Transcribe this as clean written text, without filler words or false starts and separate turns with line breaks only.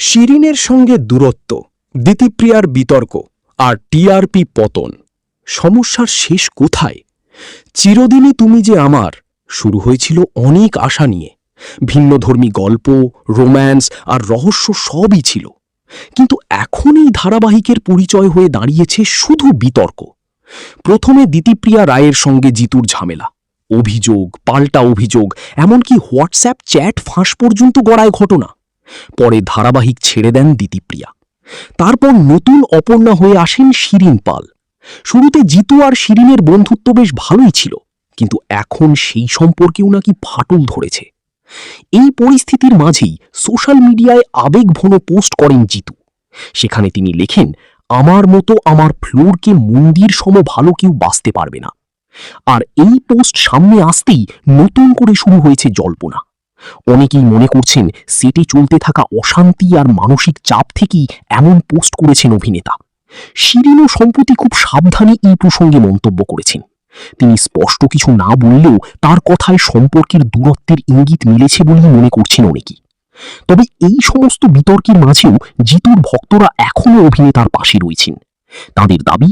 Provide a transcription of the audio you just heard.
শিরিনের সঙ্গে দূরত্ব, দিতিপ্রিয়ার বিতর্ক আর টিআরপি পতন। সমস্যার শেষ কোথায়? চিরদিনই তুমি যে আমার শুরু হয়েছিল অনেক আশা নিয়ে। ভিন্নধর্মী গল্প, রোম্যান্স আর রহস্য সবই ছিল, কিন্তু এখন এই ধারাবাহিকের পরিচয় হয়ে দাঁড়িয়েছে শুধু বিতর্ক। প্রথমে দিতিপ্রিয়া রায়ের সঙ্গে জিতুর ঝামেলা, অভিযোগ পাল্টা অভিযোগ, এমনকি হোয়াটসঅ্যাপ চ্যাট ফাঁস পর্যন্ত গড়ায় ঘটনা। পরে ধারাবাহিক ছেড়ে দেন দিতিপ্রিয়া। তারপর নতুন অপর্ণা হয়ে আসেন শিরিন পাল। শুরুতে জিতু আর শিরিনের বন্ধুত্ব বেশ ভালোই ছিল, কিন্তু এখন সেই সম্পর্কেও নাকি ফাটল ধরেছে। এই পরিস্থিতির মাঝেই সোশ্যাল মিডিয়ায় আবেগঘন পোস্ট করেন জিতু। সেখানে তিনি লেখেন, আমার মতো আমার ফ্লোরকে মন্দির সম ভালো কেউ বাঁচতে পারবে না। আর এই পোস্ট সামনে আসতেই নতুন করে শুরু হয়েছে জল্পনা। অনেকেই মনে করছেন সেটে চলতে থাকা অশান্তি আর মানসিক চাপ থেকেই এমন পোস্ট করেছেন অভিনেতা। শিরিনও সম্প্রতি খুব সাবধানে এই প্রসঙ্গে মন্তব্য করেছেন। তিনি স্পষ্ট কিছু না বললেও তার কথায় সম্পর্কের দূরত্বের ইঙ্গিত মিলেছে বলেই মনে করছেন অনেকেই। তবে এই সমস্ত বিতর্কের মাঝেও জিতুর ভক্তরা এখনও অভিনেতার পাশে রয়েছেন। তাদের দাবি,